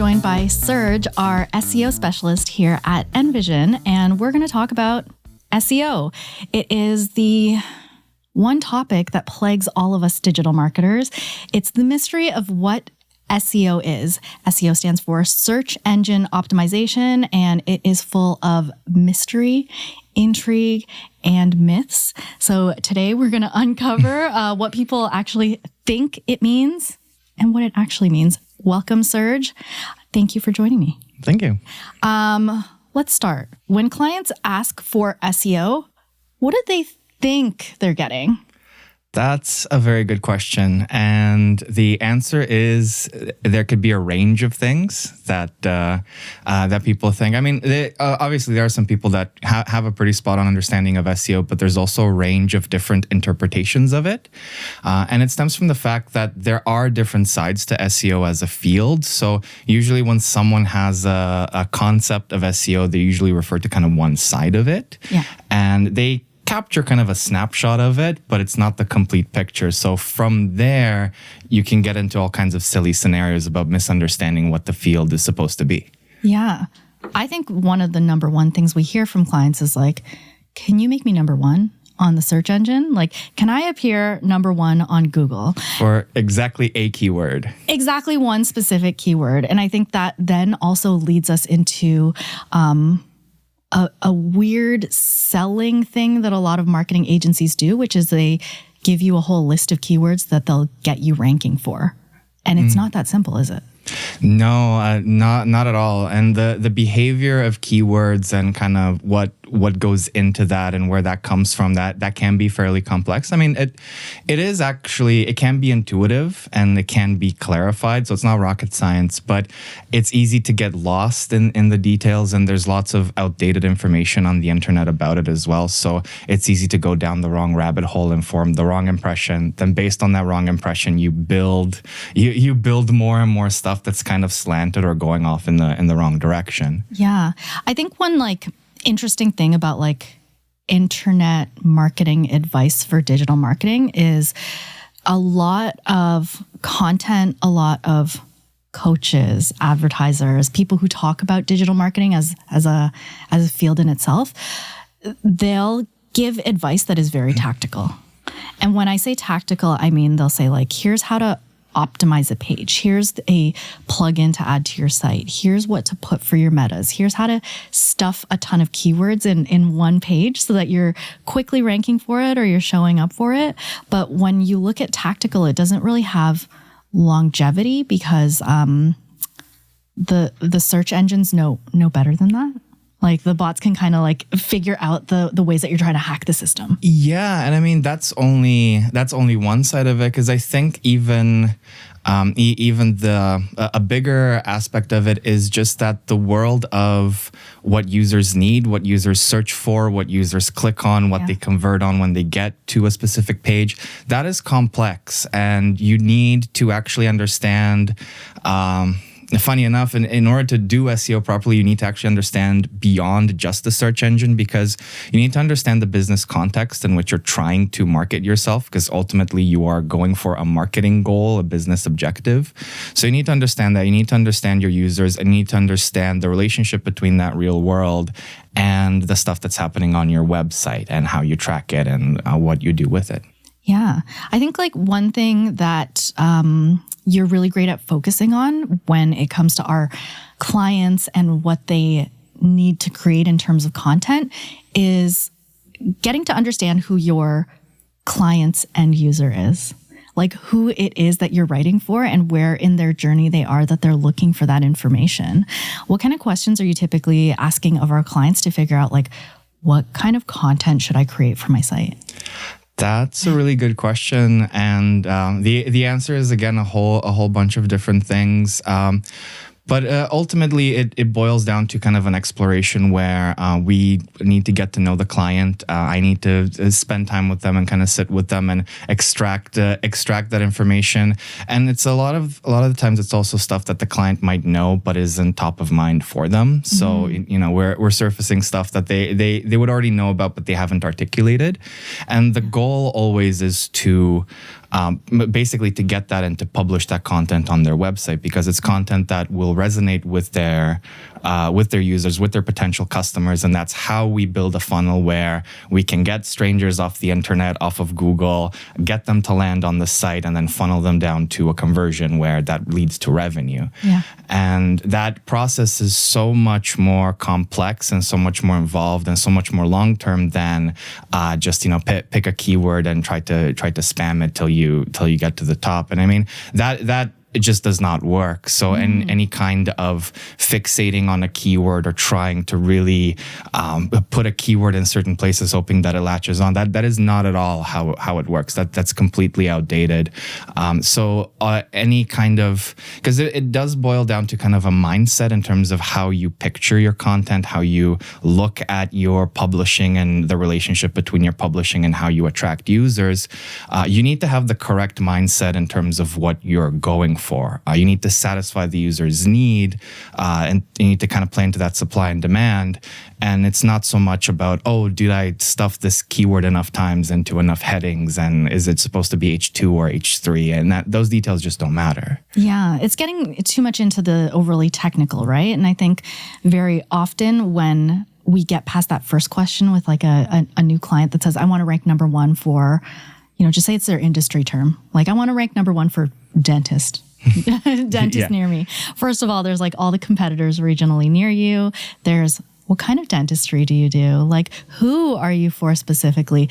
joined by Serg, our SEO specialist here at NVISION, and we're going to talk about SEO. It is the one topic that plagues all of us digital marketers. It's the mystery of what SEO is. SEO stands for Search Engine Optimization, and it is full of mystery, intrigue, and myths. So today we're going to uncover what people actually think it means and what it actually means. Welcome, Serg. Thank you for joining me. Thank you. Let's start. When clients ask for SEO, what do they think they're getting? That's a very good question. And the answer is there could be a range of things that that people think. I mean, obviously, there are some people that have a pretty spot-on understanding of SEO, but there's also a range of different interpretations of it. And it stems from the fact that there are different sides to SEO as a field. So usually when someone has a concept of SEO, they usually refer to kind of one side of it. Yeah. And they capture kind of a snapshot of it, but it's not the complete picture. So from there, you can get into all kinds of silly scenarios about misunderstanding what the field is supposed to be. Yeah. I think one of the number one things we hear from clients is like, can you make me number one on the search engine? Like, can I appear number one on Google? For exactly a keyword. Exactly one specific keyword. And I think that then also leads us into a weird selling thing that a lot of marketing agencies do, which is they give you a whole list of keywords that they'll get you ranking for. And it's not that simple, is it? No, not at all. And the behavior of keywords and kind of what goes into that and where that comes from, that can be fairly complex. I mean, it is actually, it can be intuitive and it can be clarified. So it's not rocket science, but it's easy to get lost in the details. And there's lots of outdated information on the internet about it as well. So it's easy to go down the wrong rabbit hole and form the wrong impression. Then based on that wrong impression, you build more and more stuff that's kind of slanted or going off in the wrong direction. Yeah. I think one interesting thing about internet marketing advice for digital marketing is a lot of content, a lot of coaches, advertisers, people who talk about digital marketing as a field in itself, they'll give advice that is very tactical. And when I say tactical, I mean they'll say here's how to optimize a page. Here's a plugin to add to your site. Here's what to put for your metas. Here's how to stuff a ton of keywords in one page so that you're quickly ranking for it or you're showing up for it. But when you look at tactical, it doesn't really have longevity because the search engines know better than that. The bots can kind of figure out the ways that you're trying to hack the system. Yeah, and I mean that's only one side of it, because I think even a bigger aspect of it is just that the world of what users need, what users search for, what users click on, what they convert on when they get to a specific page, that is complex, and you need to actually understand. Funny enough, in order to do SEO properly, you need to actually understand beyond just the search engine, because you need to understand the business context in which you're trying to market yourself, because ultimately you are going for a marketing goal, a business objective. So you need to understand that. You need to understand your users, and you need to understand the relationship between that real world and the stuff that's happening on your website and how you track it and what you do with it. Yeah. I think one thing that you're really great at focusing on when it comes to our clients and what they need to create in terms of content is getting to understand who your client's end user is. Who it is that you're writing for and where in their journey they are that they're looking for that information. What kind of questions are you typically asking of our clients to figure out what kind of content should I create for my site? That's a really good question, and the answer is again a whole bunch of different things. But ultimately, it boils down to kind of an exploration where we need to get to know the client. I need to spend time with them and kind of sit with them and extract that information. And it's a lot of the times it's also stuff that the client might know but isn't top of mind for them. So we're surfacing stuff that they would already know about but they haven't articulated. And the goal always is to basically to get that and to publish that content on their website, because it's content that will resonate with their users, with their potential customers. And that's how we build a funnel where we can get strangers off the internet, off of Google, get them to land on the site, and then funnel them down to a conversion where that leads to revenue. Yeah. And that process is so much more complex and so much more involved and so much more long-term than just, pick a keyword and try to spam it till you get to the top. And I mean, that it just does not work. So any kind of fixating on a keyword or trying to really put a keyword in certain places, hoping that it latches on, that is not at all how it works. That's completely outdated. So any kind of, because it does boil down to kind of a mindset in terms of how you picture your content, how you look at your publishing and the relationship between your publishing and how you attract users. You need to have the correct mindset in terms of what you're going for. You need to satisfy the user's need, and you need to kind of play into that supply and demand. And it's not so much about, did I stuff this keyword enough times into enough headings, and is it supposed to be H2 or H3? And those details just don't matter. Yeah, it's getting too much into the overly technical, right? And I think very often when we get past that first question with like a new client that says, I want to rank number one for, just say it's their industry term. Like, I want to rank number one for dentist. Near me. First of all, there's like all the competitors regionally near you. There's, what kind of dentistry do you do? Like, who are you for specifically?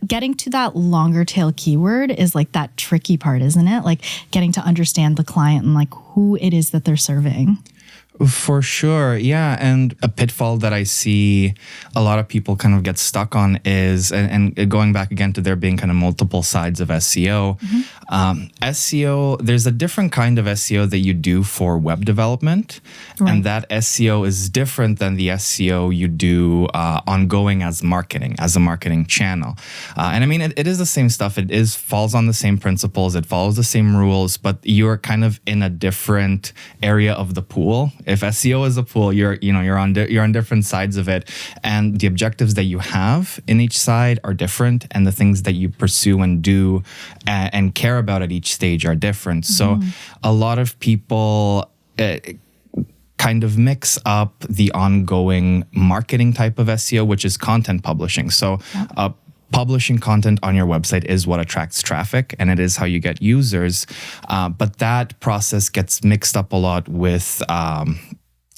Getting to that longer tail keyword is like that tricky part, isn't it? Like getting to understand the client and like who it is that they're serving. For sure. Yeah. And a pitfall that I see a lot of people kind of get stuck on is, and going back again to there being kind of multiple sides of SEO, SEO, there's a different kind of SEO that you do for web development. Right. And that SEO is different than the SEO you do ongoing as a marketing channel. And I mean, it is the same stuff. It falls on the same principles. It follows the same rules, but you're kind of in a different area of the pool. If SEO is a pool, you're on different sides of it, and the objectives that you have in each side are different, and the things that you pursue and do and care about at each stage are different. So a lot of people kind of mix up the ongoing marketing type of SEO, which is content publishing. So publishing content on your website is what attracts traffic, and it is how you get users. But that process gets mixed up a lot with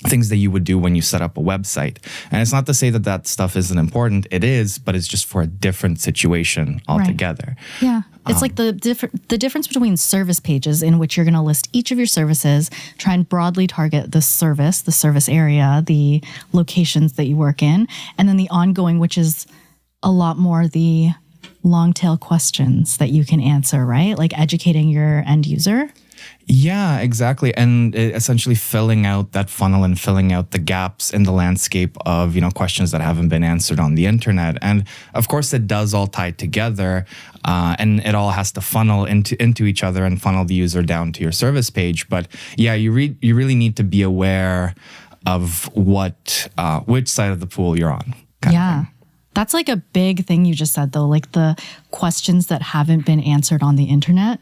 things that you would do when you set up a website. And it's not to say that stuff isn't important. It is, but it's just for a different situation altogether. Right. Yeah. It's like the difference between service pages, in which you're going to list each of your services, try and broadly target the service area, the locations that you work in, and then the ongoing, which is a lot more the long tail questions that you can answer, right? Like educating your end user. Yeah, exactly. And essentially filling out that funnel and filling out the gaps in the landscape of, questions that haven't been answered on the internet. And of course, it does all tie together, and it all has to funnel into each other and funnel the user down to your service page. But yeah, you really need to be aware of which side of the pool you're on. Yeah. That's like a big thing you just said, though, like the questions that haven't been answered on the internet.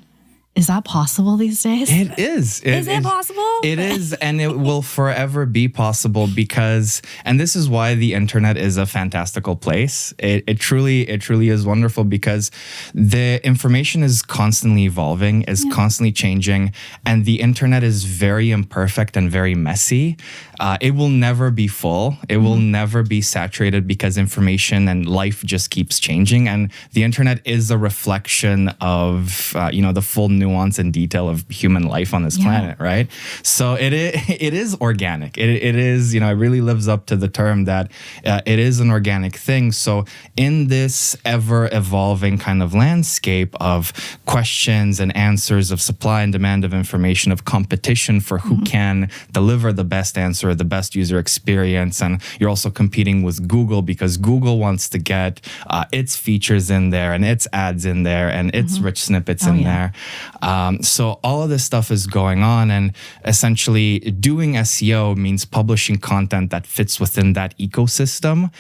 Is that possible these days? It is. Is it possible? It is, and it will forever be possible because, and this is why the internet is a fantastical place. It truly is wonderful because the information is constantly evolving, is constantly changing, and the internet is very imperfect and very messy. It will never be full. It will never be saturated because information and life just keeps changing, and the internet is a reflection of the full nuance and detail of human life on this planet, right? So it is organic. It is, it really lives up to the term that it is an organic thing. So in this ever evolving kind of landscape of questions and answers, of supply and demand of information, of competition for who can deliver the best answer, the best user experience, and you're also competing with Google because Google wants to get its features in there and its ads in there and its rich snippets in there. So all of this stuff is going on, and essentially doing SEO means publishing content that fits within that ecosystem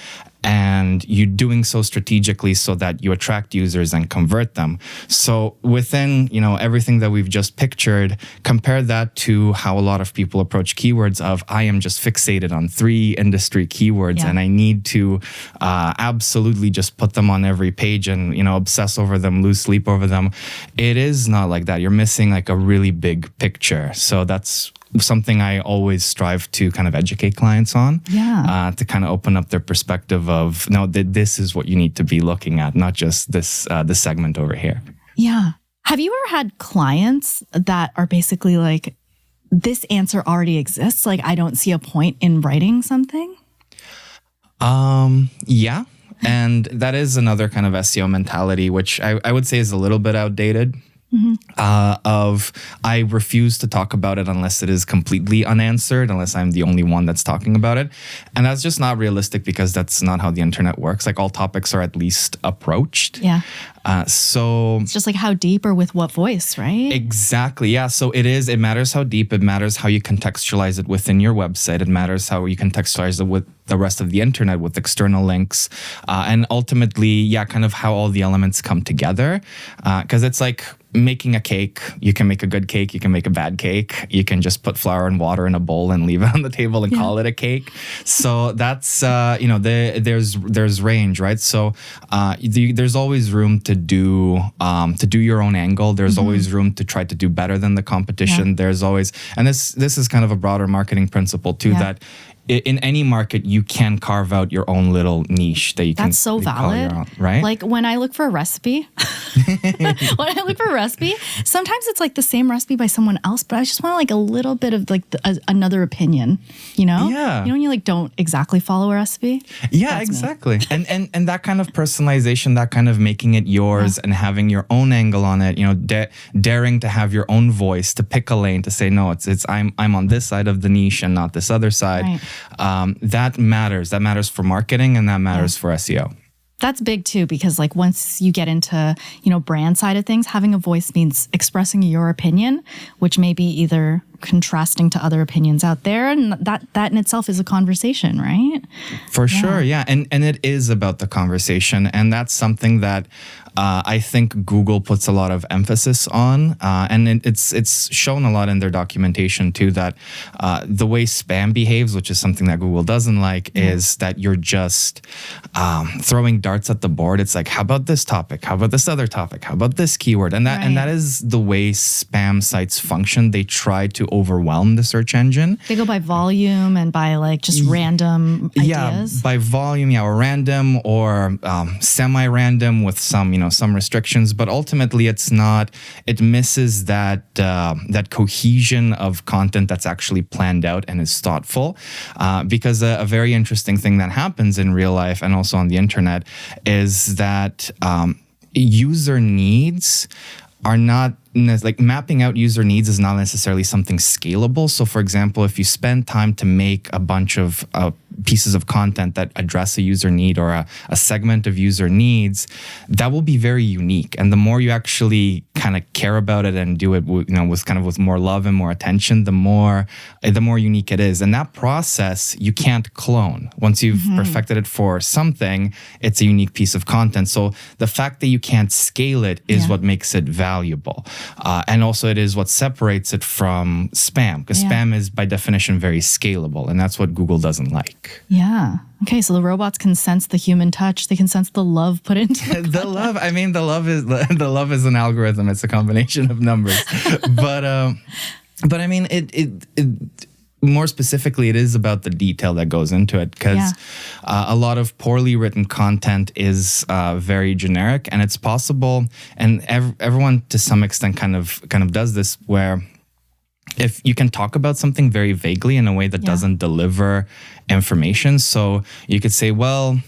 and you're doing so strategically so that you attract users and convert them. So within, everything that we've just pictured, compare that to how a lot of people approach keywords of, I am just fixated on 3 industry keywords and I need to absolutely just put them on every page and, obsess over them, lose sleep over them. It is not like that. You're missing like a really big picture. So that's something I always strive to kind of educate clients on, to kind of open up their perspective of, no, this is what you need to be looking at, not just this segment over here. Yeah. Have you ever had clients that are basically like, this answer already exists, like I don't see a point in writing something? Yeah. And that is another kind of SEO mentality, which I would say is a little bit outdated. Of I refuse to talk about it unless it is completely unanswered, unless I'm the only one that's talking about it. And that's just not realistic because that's not how the internet works. Like all topics are at least approached. Yeah. So it's just like how deep or with what voice, right? Exactly. Yeah. So it matters how deep, it matters how you contextualize it within your website. It matters how you contextualize it with the rest of the internet, with external links. And ultimately, kind of how all the elements come together. Because it's like making a cake. You can make a good cake. You can make a bad cake. You can just put flour and water in a bowl and leave it on the table and call it a cake. So that's, there's range, right? So there's always room to do your own angle. There's always room to try to do better than the competition. There's always, and this is kind of a broader marketing principle too, that in any market, you can carve out your own little niche that you can. That's so valid, own, right? Like when I look for a recipe, sometimes it's like the same recipe by someone else, but I just want like a little bit of like another opinion, Yeah. When you like don't exactly follow a recipe. Yeah, That's exactly. And that kind of personalization, that kind of making it yours and having your own angle on it, daring to have your own voice, to pick a lane, to say, no, it's I'm on this side of the niche and not this other side. Right. That matters. That matters for marketing and that matters for SEO. That's big too, because like once you get into, brand side of things, having a voice means expressing your opinion, which may be either contrasting to other opinions out there. And that in itself is a conversation, right? For sure. Yeah. And it is about the conversation. And that's something that I think Google puts a lot of emphasis on. And it's shown a lot in their documentation too, that the way spam behaves, which is something that Google doesn't like, is that you're just throwing darts at the board. It's like, how about this topic? How about this other topic? How about this keyword? And that is the way spam sites function. They try to overwhelm the search engine. They go by volume and by like just random ideas. Yeah, by volume, or random or semi-random with some restrictions. But ultimately, it misses that cohesion of content that's actually planned out and is thoughtful. Because a very interesting thing that happens in real life and also on the internet is that user needs are not like mapping out user needs is not necessarily something scalable. So for example, if you spend time to make a bunch of pieces of content that address a user need or a segment of user needs, that will be very unique. And the more you actually kind of care about it and do it, with more love and more attention, the more unique it is. And that process you can't clone. Once you've perfected it for something, it's a unique piece of content. So the fact that you can't scale it is what makes it valuable. And also it is what separates it from spam, because spam is by definition very scalable, and that's what Google doesn't like. Yeah. Okay, so the robots can sense the human touch. They can sense the love put into the love. I mean, the love is an algorithm. It's a combination of numbers. But I mean, it more specifically, it is about the detail that goes into it, because a lot of poorly written content is very generic, and it's possible, and everyone to some extent kind of does this, where if you can talk about something very vaguely in a way that doesn't deliver information. So you could say, well,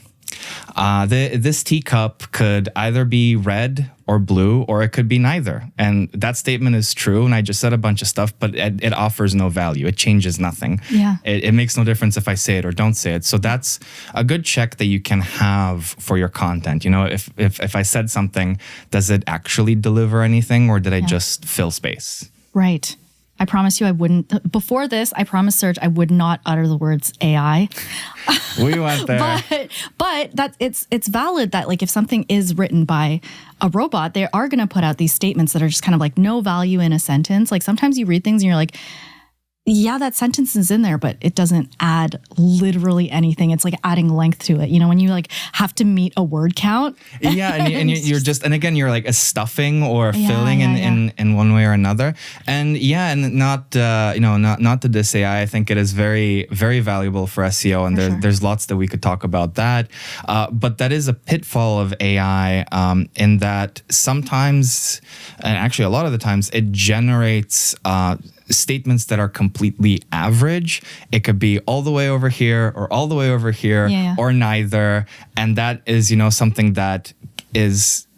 this teacup could either be red or blue, or it could be neither. And that statement is true. And I just said a bunch of stuff, but it offers no value. It changes nothing. Yeah. It makes no difference if I say it or don't say it. So that's a good check that you can have for your content. If I said something, does it actually deliver anything, or did I just fill space? Right. I promise you I wouldn't. Before this, I promised Serge I would not utter the words AI. We went there. But that it's valid that like if something is written by a robot, they are going to put out these statements that are just kind of like no value in a sentence. Like sometimes you read things and you're like, yeah, that sentence is in there, but it doesn't add literally anything. It's like adding length to it. You know, when you like have to meet a word count. Yeah, and you're just, and again, you're like a stuffing or filling in one way or another. And yeah, and not not to diss AI. I think it is very, very valuable for SEO, and there's lots that we could talk about that. But that is a pitfall of AI in that sometimes, and actually a lot of the times, it generates statements that are completely average. It could be all the way over here or all the way over here or neither. And that is, something that is,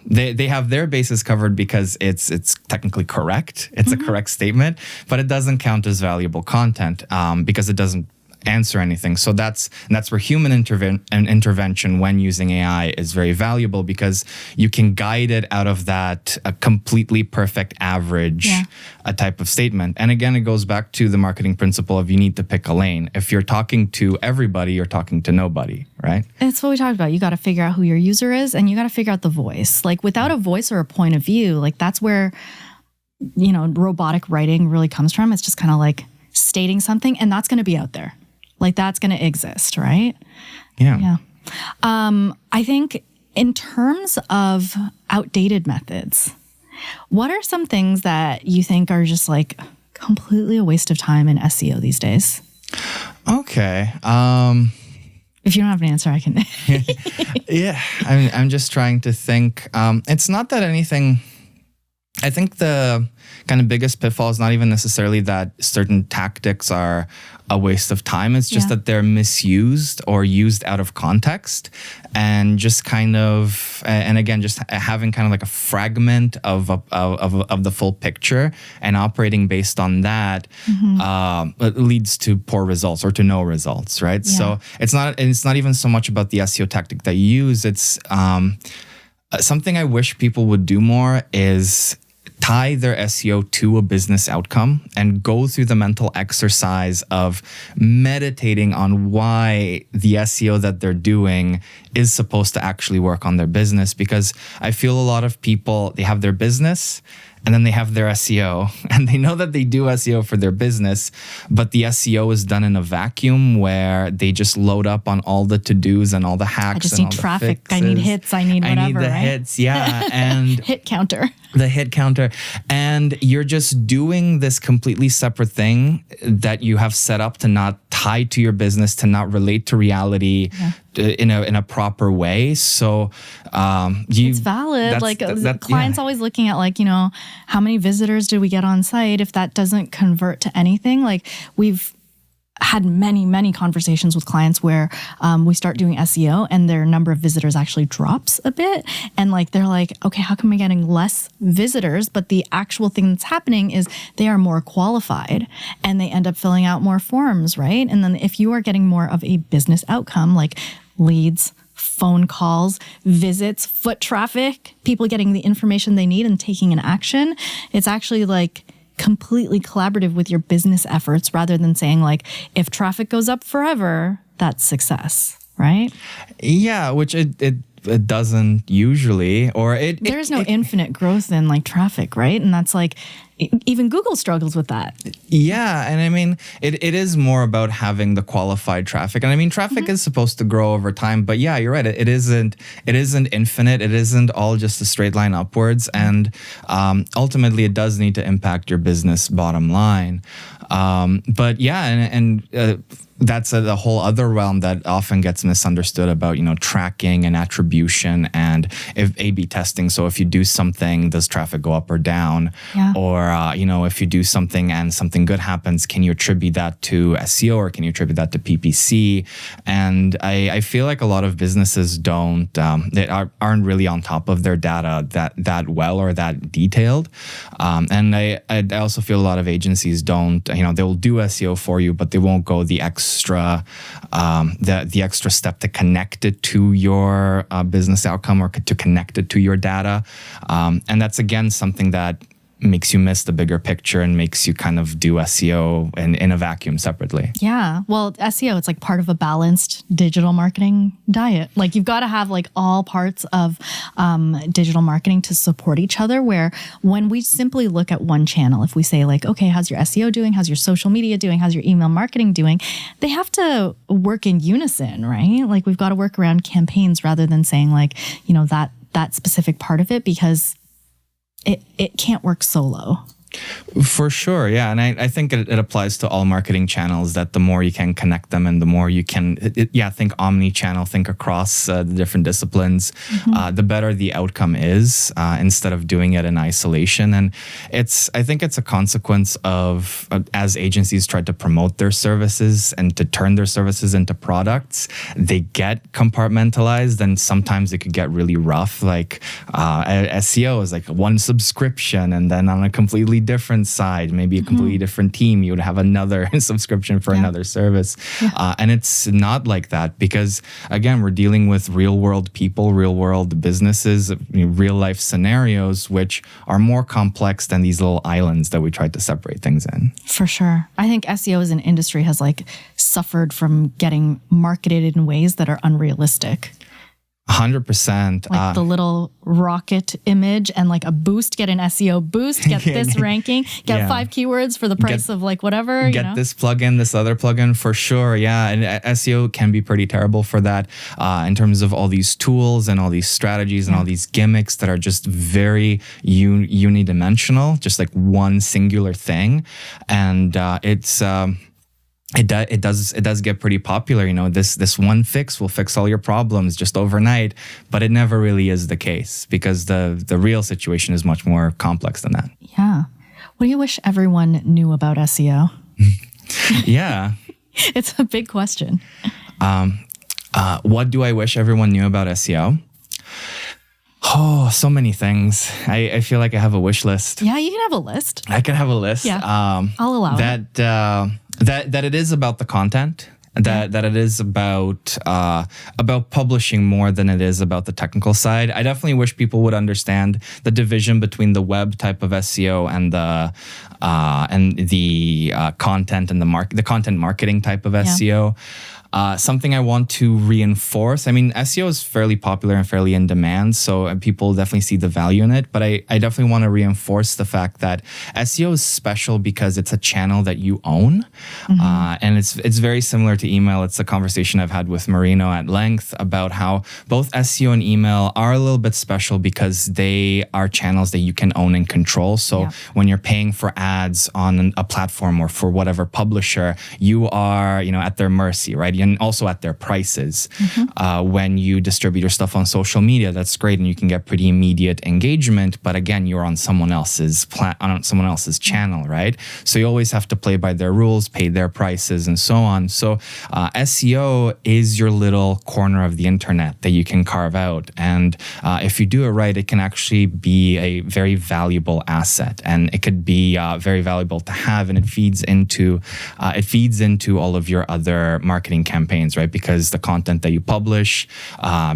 they have their bases covered because it's technically correct. It's a correct statement, but it doesn't count as valuable content because it doesn't answer anything. So that's where human intervention when using AI is very valuable, because you can guide it out of that a completely perfect average a type of statement. And again, it goes back to the marketing principle of you need to pick a lane. If you're talking to everybody, you're talking to nobody, right? It's what we talked about. You got to figure out who your user is, and you got to figure out the voice. Like without a voice or a point of view, like that's where robotic writing really comes from. It's just kind of like stating something, and that's going to be out there. Like that's going to exist, right? Yeah. I think in terms of outdated methods, what are some things that you think are just like completely a waste of time in SEO these days? Okay. If you don't have an answer, I can. Yeah. I'm just trying to think. It's not that anything. I think the kind of biggest pitfall is not even necessarily that certain tactics are a waste of time. It's just that they're misused or used out of context, and just kind of, and again, just having kind of like a fragment of the full picture and operating based on that it leads to poor results or to no results, right? Yeah. So it's not even so much about the SEO tactic that you use. It's something I wish people would do more is tie their SEO to a business outcome and go through the mental exercise of meditating on why the SEO that they're doing is supposed to actually work on their business. Because I feel a lot of people, they have their business and then they have their SEO, and they know that they do SEO for their business, but the SEO is done in a vacuum where they just load up on all the to-dos and all the hacks. I just need traffic. I need hits. I need whatever. I need the hits. Yeah. And hit counter. The hit counter. And you're just doing this completely separate thing that you have set up to not tie to your business, to not relate to reality in a proper way. So it's valid. Clients always looking at how many visitors did we get on site? If that doesn't convert to anything, like we've had many conversations with clients where we start doing SEO and their number of visitors actually drops a bit. And they're like, okay, how come I'm getting less visitors? But the actual thing that's happening is they are more qualified and they end up filling out more forms, right? And then if you are getting more of a business outcome, like leads, phone calls, visits, foot traffic, people getting the information they need and taking an action, it's actually completely collaborative with your business efforts, rather than saying if traffic goes up forever, that's success, right? Yeah, which it doesn't usually, or there's no infinite growth in traffic, right? And that's even Google struggles with that. Yeah, and I mean it is more about having the qualified traffic, and I mean traffic is supposed to grow over time, but yeah, you're right. It isn't infinite. It isn't all just a straight line upwards, and ultimately it does need to impact your business bottom line. But yeah, and that's a whole other realm that often gets misunderstood about, tracking and attribution and if A/B testing. So if you do something, does traffic go up or down? Yeah. Or, if you do something and something good happens, can you attribute that to SEO or can you attribute that to PPC? And I feel like a lot of businesses aren't really on top of their data that well or that detailed. And I also feel a lot of agencies don't, they will do SEO for you, but they won't go the extra step to connect it to your business outcome or to connect it to your data. And that's again something that makes you miss the bigger picture and makes you kind of do SEO in a vacuum separately. Yeah. Well, SEO, it's like part of a balanced digital marketing diet. Like you've got to have like all parts of digital marketing to support each other, where when we simply look at one channel, if we say like, okay, how's your SEO doing? How's your social media doing? How's your email marketing doing? They have to work in unison, right? Like we've got to work around campaigns rather than saying like, that specific part of it, because it can't work solo. For sure, yeah. And I think it applies to all marketing channels, that the more you can connect them and the more you can, think omni-channel, think across the different disciplines, the better the outcome is, instead of doing it in isolation. And I think it's a consequence of, as agencies try to promote their services and to turn their services into products, they get compartmentalized, and sometimes it could get really rough. Like SEO is like one subscription, and then on a completely different side, maybe a completely different team, you would have another subscription for another service. And it's not like that, because again, we're dealing with real world people, real world businesses, real life scenarios, which are more complex than these little islands that we tried to separate things in. For sure. I think SEO as an industry has like suffered from getting marketed in ways that are unrealistic. 100%. Like the little rocket image and like a boost, get an SEO boost, get this ranking, get 5 keywords for the price of like whatever. Get this plugin, this other plugin, for sure. Yeah. And SEO can be pretty terrible for that, in terms of all these tools and all these strategies and all these gimmicks that are just very unidimensional, just like one singular thing. And It does get pretty popular. This one fix will fix all your problems just overnight, but it never really is the case, because the real situation is much more complex than that. Yeah. What do you wish everyone knew about SEO? Yeah. It's a big question. What do I wish everyone knew about SEO? Oh, so many things. I feel like I have a wish list. Yeah, you can have a list. I can have a list. Yeah, I'll allow it. That it is about the content, that it is about publishing more than it is about the technical side. I definitely wish people would understand the division between the web type of SEO and the content and the content marketing type of SEO. Something I want to reinforce. I mean, SEO is fairly popular and fairly in demand, so people definitely see the value in it. But I definitely want to reinforce the fact that SEO is special because it's a channel that you own. And it's very similar to email. It's a conversation I've had with Marino at length about how both SEO and email are a little bit special because they are channels that you can own and control. So when you're paying for ads on a platform or for whatever publisher, you are, at their mercy, right? And also at their prices. When you distribute your stuff on social media, that's great, and you can get pretty immediate engagement. But again, you're on someone else's channel, right? So you always have to play by their rules, pay their prices, and so on. So SEO is your little corner of the internet that you can carve out, and if you do it right, it can actually be a very valuable asset, and it could be very valuable to have, and it feeds into all of your other marketing campaigns, right? Because the content that you publish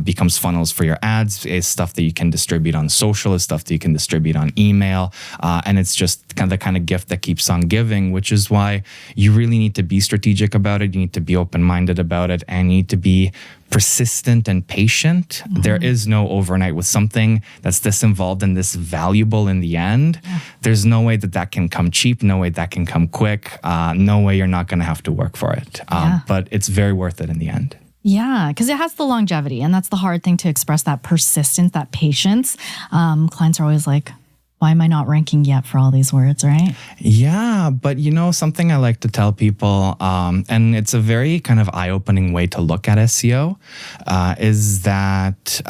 becomes funnels for your ads, is stuff that you can distribute on social, is stuff that you can distribute on email, and it's just the kind of gift that keeps on giving, which is why you really need to be strategic about it. You need to be open-minded about it, and you need to be persistent and patient. There is no overnight with something that's this involved and this valuable in the end. There's no way that can come cheap, no way that can come quick, no way you're not going to have to work for it. But it's very worth it in the end. Yeah, because it has the longevity, and that's the hard thing to express, that persistence, that patience. Clients are always like, why am I not ranking yet for all these words, right? Yeah, but something I like to tell people, and it's a very kind of eye-opening way to look at SEO, is that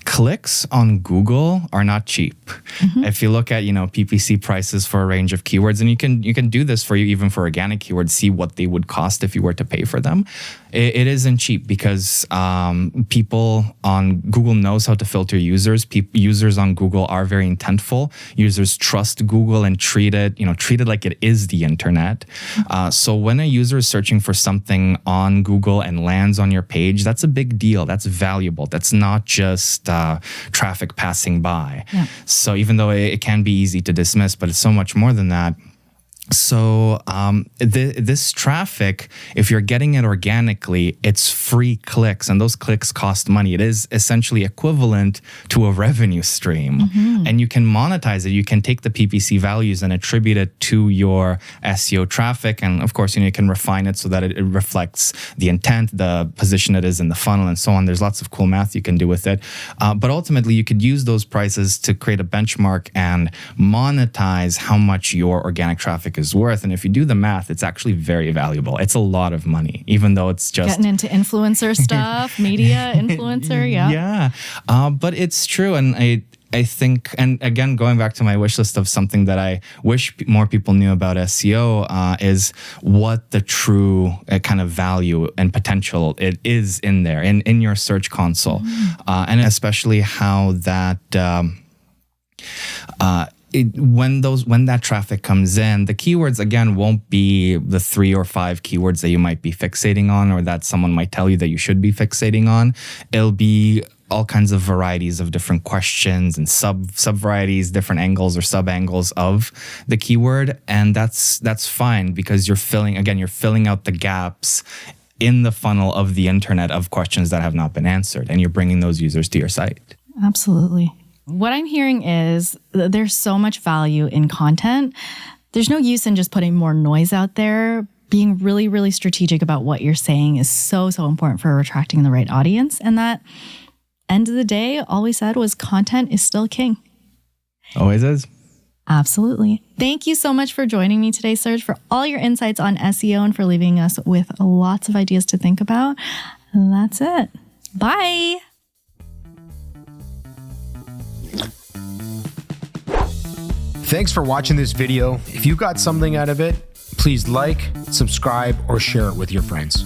clicks on Google are not cheap. If you look at, PPC prices for a range of keywords, and you can do this for you even for organic keywords, see what they would cost if you were to pay for them. It isn't cheap because people on Google knows how to filter users. Users on Google are very intentful. Users trust Google and treat it like it is the internet. So when a user is searching for something on Google and lands on your page, that's a big deal. That's valuable. That's not just traffic passing by. Yeah. So even though it can be easy to dismiss, but it's so much more than that. So this traffic, if you're getting it organically, it's free clicks, and those clicks cost money. It is essentially equivalent to a revenue stream, and you can monetize it. You can take the PPC values and attribute it to your SEO traffic, and of course, you can refine it so that it reflects the intent, the position it is in the funnel, and so on. There's lots of cool math you can do with it, but ultimately, you could use those prices to create a benchmark and monetize how much your organic traffic is worth. And if you do the math, it's actually very valuable. It's a lot of money, even though it's just getting into influencer stuff, media influencer. Yeah. But it's true. And I think, and again, going back to my wish list of something that I wish more people knew about SEO is what the true kind of value and potential it is in there, in your search console. And especially how that when that traffic comes in, the keywords again won't be the 3 or 5 keywords that you might be fixating on, or that someone might tell you that you should be fixating on. It'll be all kinds of varieties of different questions and sub varieties, different angles or sub angles of the keyword, and that's fine, because you're filling out the gaps in the funnel of the internet of questions that have not been answered, and you're bringing those users to your site. Absolutely. What I'm hearing is that there's so much value in content. There's no use in just putting more noise out there. Being really, really strategic about what you're saying is so, so important for attracting the right audience. And that, end of the day, all we said was content is still king. Always is. Absolutely. Thank you so much for joining me today, Serg, for all your insights on SEO and for leaving us with lots of ideas to think about. And that's it. Bye. Thanks for watching this video. If you got something out of it, please like, subscribe, or share it with your friends.